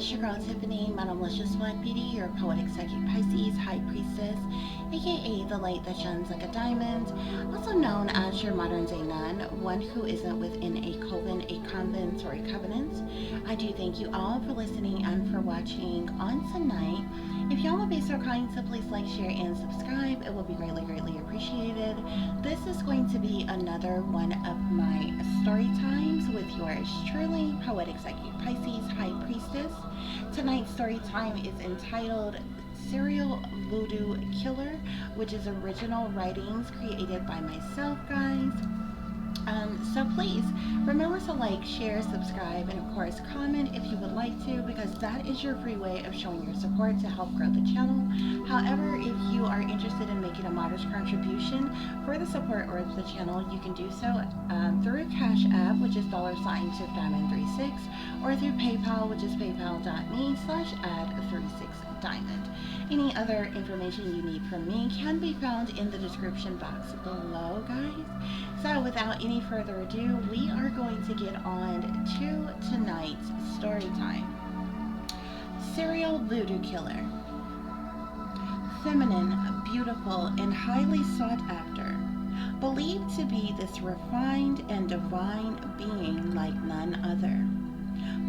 it's your girl Tiffany, Madam Malicious Black Beauty, your poetic psychic Pisces, High Priestess, aka the light that shines like a diamond, also known as your modern day nun, one who isn't within a coven, a convent, or a covenant. I do thank you all for listening and for watching on tonight. If y'all would be so kind to please like, share, and subscribe, it will be greatly, greatly appreciated. This is going to be another one of my story times with yours truly, poetic psychic Pisces, High Priestess. Tonight's story time is entitled Serial Voodoo Killer, which is original writings created by myself, guys. So please remember to like, share, subscribe, and of course comment if you would like to, because that is your free way of showing your support to help grow the channel. However, if you are interested in making a modest contribution for the support or the channel, you can do so through Cash App, which is $TiffDIAMOND36, or through PayPal, which is paypal.me/add36diamond. Any other information you need from me can be found in the description box below, guys. So without any further ado, we are going to get on to tonight's story time. Serial Voodoo Killer. Feminine, beautiful, and highly sought after. Believed to be this refined and divine being like none other.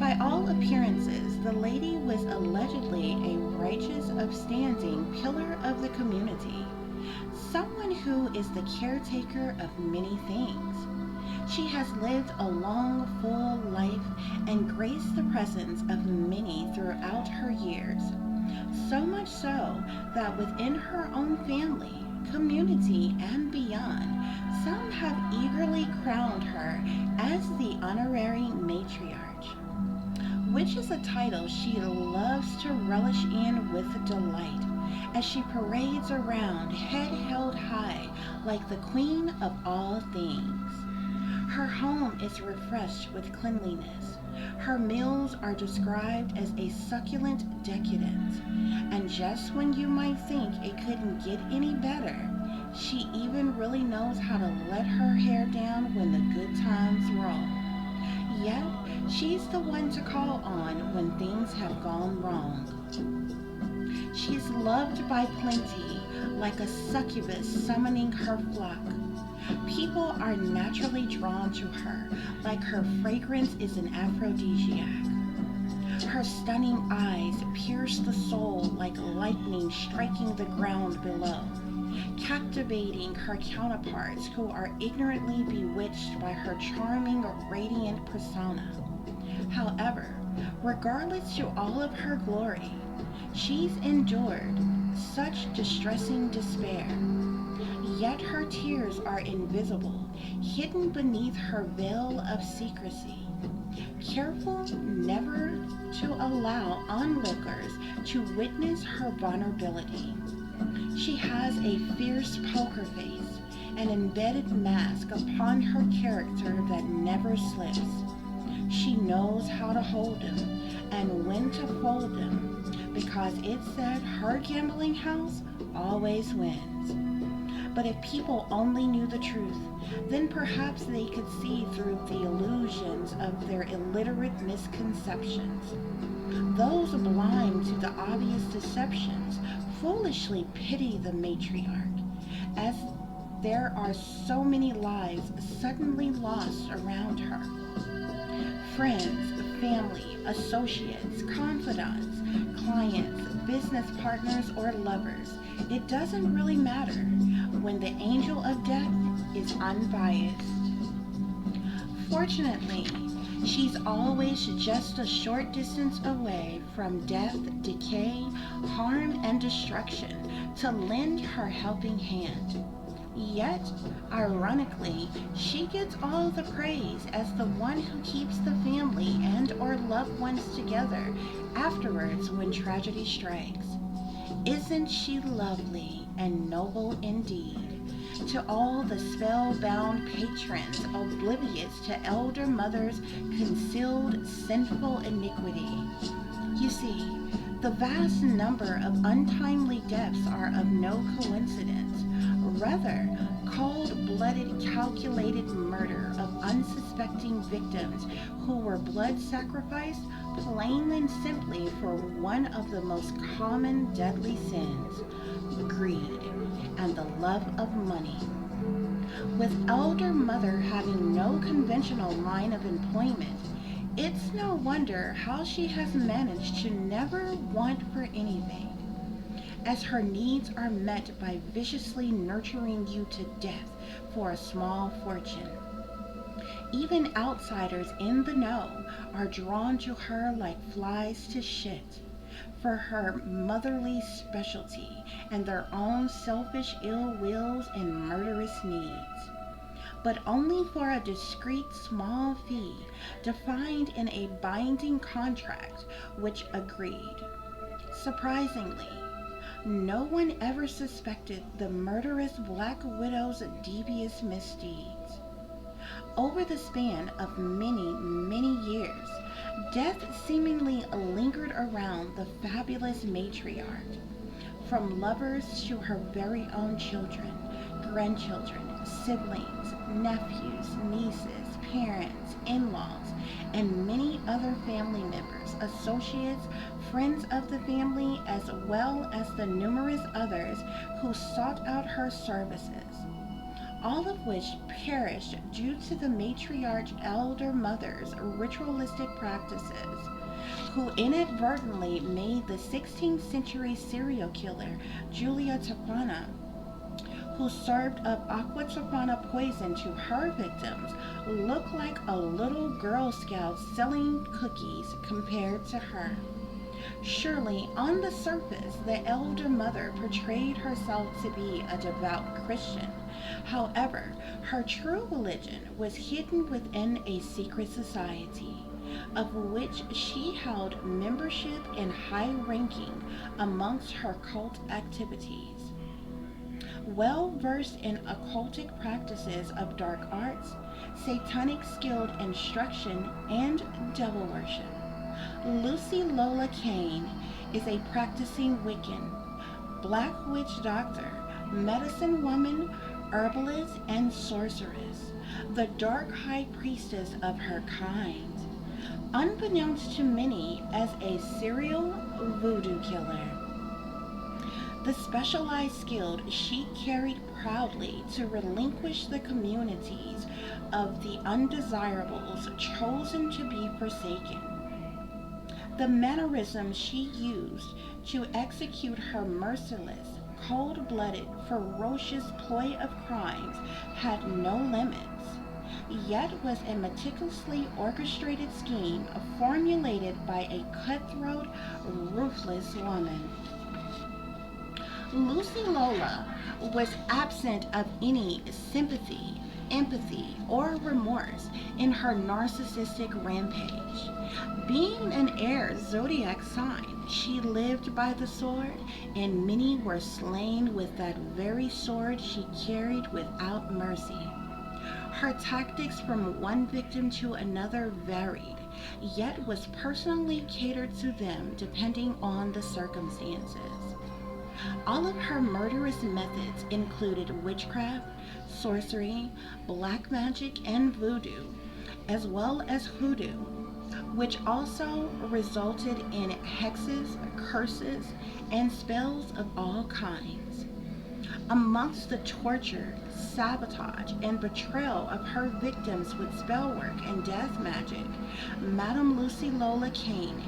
By all appearances, the lady was allegedly a righteous, upstanding pillar of the community. Someone who is the caretaker of many things. She has lived a long, full life and graced the presence of many throughout her years. So much so that within her own family, community, and beyond, some have eagerly crowned her as the honorary matriarch, which is a title she loves to relish in with delight, as she parades around head held high like the queen of all things. Her home is refreshed with cleanliness. Her meals are described as a succulent decadence, and just when you might think it couldn't get any better, she even really knows how to let her hair down when the good times roll. Yet, she's the one to call on when things have gone wrong. She's loved by plenty, like a succubus summoning her flock. People are naturally drawn to her, like her fragrance is an aphrodisiac. Her stunning eyes pierce the soul like lightning striking the ground below, captivating her counterparts who are ignorantly bewitched by her charming, radiant persona. However, regardless to all of her glory, she's endured such distressing despair. Yet her tears are invisible, hidden beneath her veil of secrecy, careful never to allow onlookers to witness her vulnerability. She has a fierce poker face, an embedded mask upon her character that never slips. She knows how to hold him and when to fold him, because it's said her gambling house always wins. But if people only knew the truth, then perhaps they could see through the illusions of their illiterate misconceptions. Those blind to the obvious deceptions foolishly pity the matriarch, as there are so many lives suddenly lost around her. Friends, family, associates, confidants, clients, business partners, or lovers, it doesn't really matter when the angel of death is unbiased. Fortunately, she's always just a short distance away from death, decay, harm, and destruction to lend her helping hand. Yet, ironically, she gets all the praise as the one who keeps the family and or loved ones together afterwards when tragedy strikes. Isn't she lovely and noble indeed? To all the spellbound patrons oblivious to elder mother's concealed sinful iniquity. You see, the vast number of untimely deaths are of no coincidence, rather cold-blooded, calculated murder of unsuspecting victims who were blood sacrificed plain and simply for one of the most common deadly sins, greed and the love of money. With elder mother having no conventional line of employment, it's no wonder how she has managed to never want for anything, as her needs are met by viciously nurturing you to death for a small fortune. Even outsiders in the know are drawn to her like flies to shit for her motherly specialty and their own selfish ill wills and murderous needs, but only for a discreet small fee defined in a binding contract which agreed. Surprisingly, no one ever suspected the murderous Black Widow's devious misdeeds. Over the span of many, many years, death seemingly lingered around the fabulous matriarch, from lovers to her very own children, grandchildren, siblings, nephews, nieces, parents, in-laws, and many other family members, associates, friends of the family, as well as the numerous others who sought out her services, all of which perished due to the matriarch elder mother's ritualistic practices, who inadvertently made the 16th century serial killer Julia Tofana, who served up aqua tofana poison to her victims, look like a little Girl Scout selling cookies compared to her. Surely, on the surface, the elder mother portrayed herself to be a devout Christian. However, her true religion was hidden within a secret society, of which she held membership and high ranking amongst her cult activities. Well versed in occultic practices of dark arts, satanic skilled instruction, and devil worship, Lucy Lola Kane is a practicing Wiccan, Black witch doctor, medicine woman, herbalist, and sorceress, the dark high priestess of her kind, unbeknownst to many as a serial voodoo killer. The specialized skill she carried proudly to relinquish the communities of the undesirables chosen to be forsaken. The mannerisms she used to execute her merciless, cold-blooded, ferocious ploy of crimes had no limits, yet was a meticulously orchestrated scheme formulated by a cutthroat, ruthless woman. Lucy Lola was absent of any sympathy, empathy, or remorse in her narcissistic rampage. Being an air zodiac sign, she lived by the sword, and many were slain with that very sword she carried without mercy. Her tactics from one victim to another varied, yet was personally catered to them depending on the circumstances. All of her murderous methods included witchcraft, sorcery, black magic, and voodoo, as well as hoodoo, which also resulted in hexes, curses, and spells of all kinds. Amongst the torture, sabotage, and betrayal of her victims with spellwork and death magic, Madame Lucy Lola Kane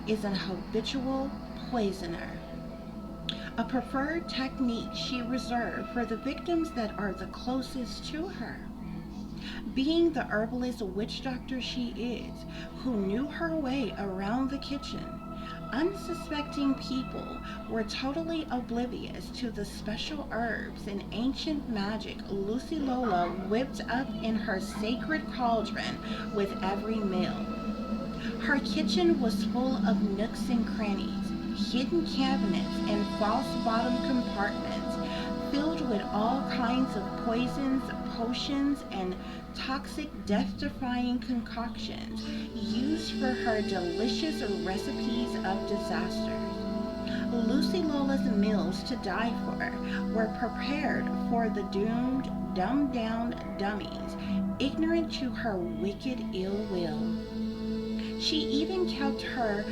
is an habitual poisoner. A preferred technique she reserved for the victims that are the closest to her. Being the herbalist witch doctor she is, who knew her way around the kitchen, unsuspecting people were totally oblivious to the special herbs and ancient magic Lucy Lola whipped up in her sacred cauldron with every meal. Her kitchen was full of nooks and crannies, hidden cabinets, and false bottom compartments filled with all kinds of poisons, potions, and toxic death-defying concoctions used for her delicious recipes of disasters. Lucy Lola's meals to die for were prepared for the doomed, dumbed-down dummies, ignorant to her wicked ill will. She even kept her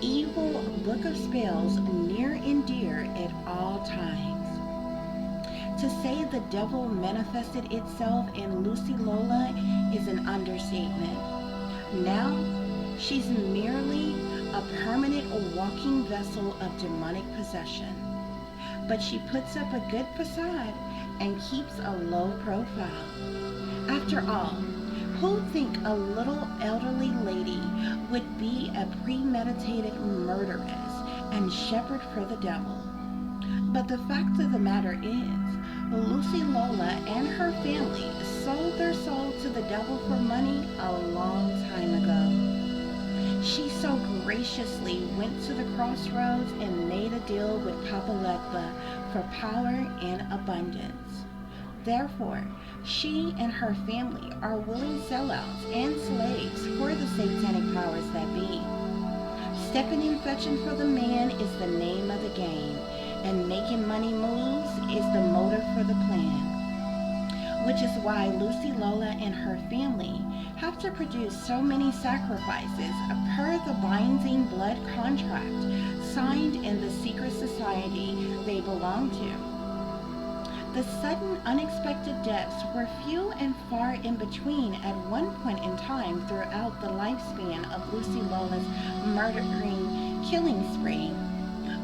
evil book of spells near and dear at all times. To say the devil manifested itself in Lucy Lola is an understatement. Now, she's merely a permanent walking vessel of demonic possession. But she puts up a good facade and keeps a low profile. After all, who'd think a little elderly lady would be a premeditated murderess and shepherd for the devil? But the fact of the matter is, Lucy Lola and her family sold their soul to the devil for money a long time ago. She so graciously went to the crossroads and made a deal with Papa Legba for power and abundance. Therefore, she and her family are willing sellouts and slaves for the satanic powers that be. Stepping and fetching for the man is the name of the game, and making money moves is the motive for the plan. Which is why Lucy Lola and her family have to produce so many sacrifices per the binding blood contract signed in the secret society they belong to. The sudden unexpected deaths were few and far in between at one point in time throughout the lifespan of Lucy Lola's murdering killing spree.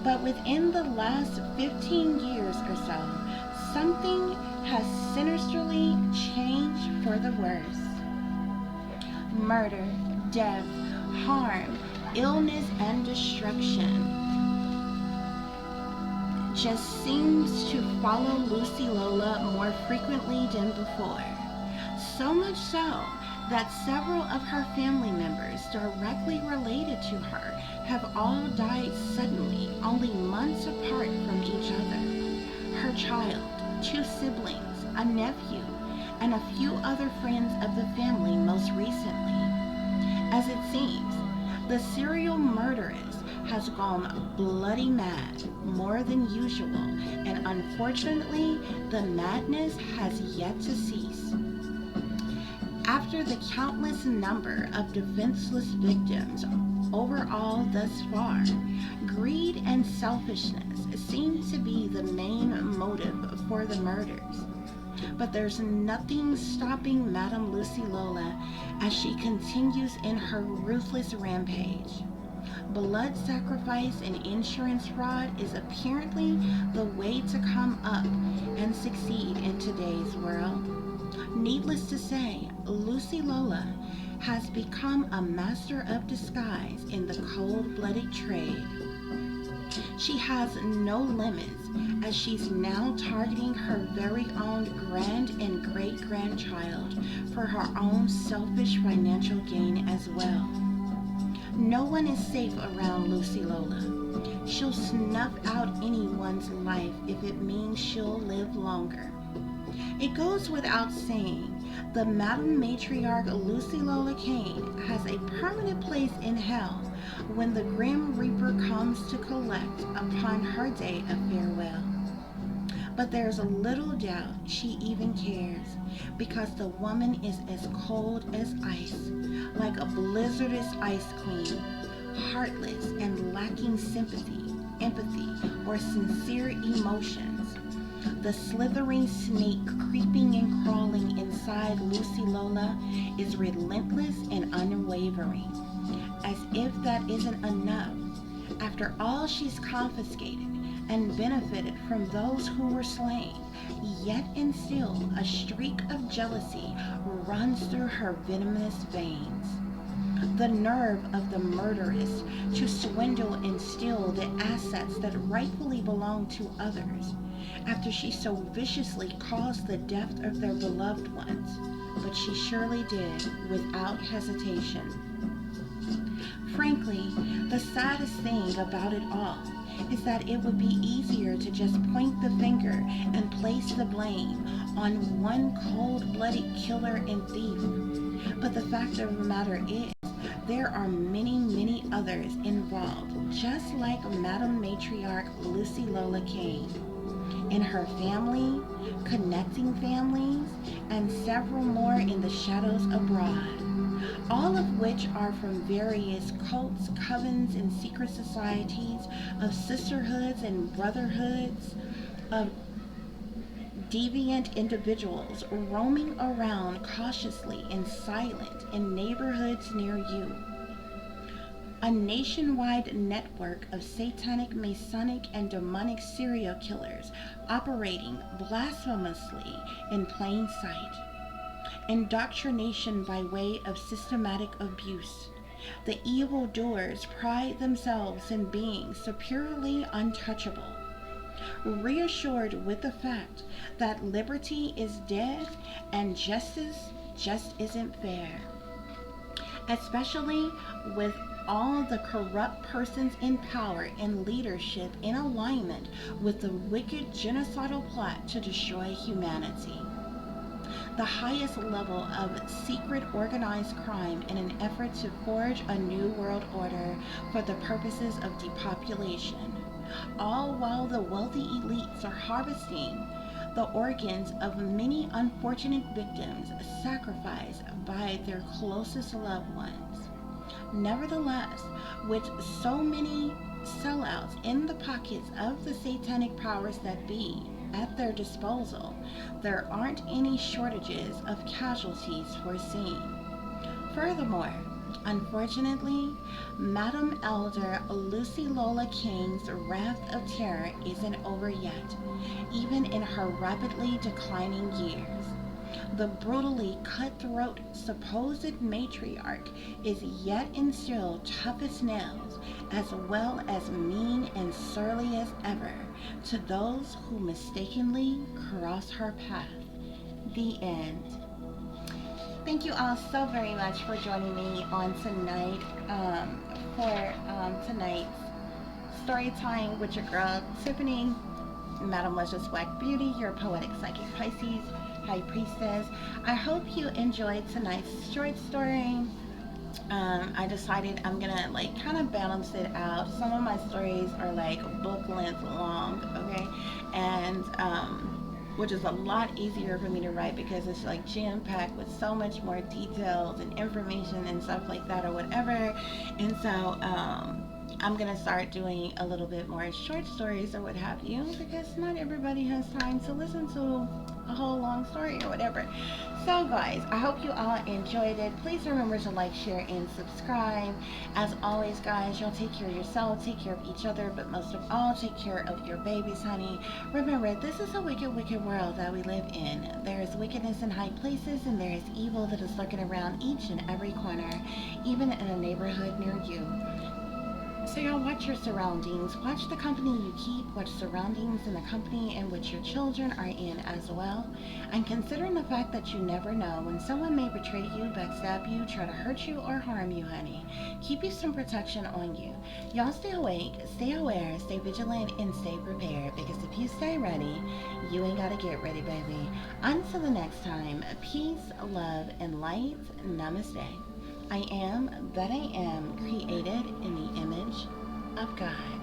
But within the last 15 years or so, something has sinisterly changed for the worse. Murder, death, harm, illness, and destruction just seems to follow Lucy Lola more frequently than before. So much so that several of her family members directly related to her have all died suddenly, only months apart from each other. Her child, 2 siblings, a nephew, and a few other friends of the family most recently. As it seems, the serial murderess has gone bloody mad more than usual, and unfortunately, the madness has yet to cease. After the countless number of defenseless victims overall thus far, greed and selfishness seem to be the main motive for the murders. But there's nothing stopping Madame Lucy Lola as she continues in her ruthless rampage. Blood sacrifice and insurance fraud is apparently the way to come up and succeed in today's world. Needless to say, Lucy Lola has become a master of disguise in the cold-blooded trade. She has no limits, as she's now targeting her very own grand and great-grandchild for her own selfish financial gain as well. No one is safe around Lucy Lola. She'll snuff out anyone's life if it means she'll live longer. It goes without saying, the Madam Matriarch Lucy Lola Kane has a permanent place in hell when the Grim Reaper comes to collect upon her day of farewell. But there's a little doubt she even cares, because the woman is as cold as ice, like a blizzardous ice queen, heartless and lacking sympathy, empathy, or sincere emotions. The slithering snake creeping and crawling inside Lucy Lola is relentless and unwavering. As if that isn't enough, after all she's confiscated and benefited from those who were slain, yet and still a streak of jealousy runs through her venomous veins. The nerve of the murderess to swindle and steal the assets that rightfully belong to others, after she so viciously caused the death of their beloved ones, but she surely did without hesitation. Frankly, the saddest thing about it all is that it would be easier to just point the finger and place the blame on one cold-blooded killer and thief. But the fact of the matter is, there are many, many others involved, just like Madam Matriarch Lucy Lola Kane. in her family, connecting families, and several more in the shadows abroad, all of which are from various cults, covens, and secret societies of sisterhoods and brotherhoods of deviant individuals roaming around cautiously and silent in neighborhoods near you. A nationwide network of satanic, masonic, and demonic serial killers operating blasphemously in plain sight. Indoctrination by way of systematic abuse. The evildoers pride themselves in being superiorly untouchable, reassured with the fact that liberty is dead and justice just isn't fair, especially with all the corrupt persons in power and leadership in alignment with the wicked genocidal plot to destroy humanity. The highest level of secret organized crime in an effort to forge a new world order for the purposes of depopulation, all while the wealthy elites are harvesting the organs of many unfortunate victims sacrificed by their closest loved ones. Nevertheless, with so many sellouts in the pockets of the satanic powers that be at their disposal, there aren't any shortages of casualties foreseen. Furthermore, unfortunately, Madam Elder Lucy Lola King's wrath of terror isn't over yet, even in her rapidly declining years. The brutally cutthroat supposed matriarch is yet and still tough as nails, as well as mean and surly as ever to those who mistakenly cross her path. The end. Thank you all so very much for joining me on tonight for tonight's story time with your girl Tiffany, Madam Luscious Black Beauty, your poetic psychic Pisces, High Priestess. I hope you enjoyed tonight's short story. I decided I'm gonna like kind of balance it out. Some of my stories are like book length long, okay, and which is a lot easier for me to write because it's like jam packed with so much more details and information and stuff like that or whatever. And so I'm gonna start doing a little bit more short stories or what have you, because not everybody has time to listen to a whole long story or whatever. So guys, I hope you all enjoyed it. Please remember to like, share, and subscribe. As always guys, y'all take care of yourself, take care of each other, but most of all, take care of your babies, honey. Remember, this is a wicked, wicked world that we live in. There is wickedness in high places, and there is evil that is lurking around each and every corner, even in a neighborhood near you. So y'all watch your surroundings, watch the company you keep, watch surroundings in the company in which your children are in as well. And considering the fact that you never know when someone may betray you, backstab you, try to hurt you, or harm you, honey. Keep you some protection on you. Y'all stay awake, stay aware, stay vigilant, and stay prepared, because if you stay ready, you ain't gotta get ready, baby. Until the next time, peace, love, and light. Namaste. I am that I am, created in the image of God.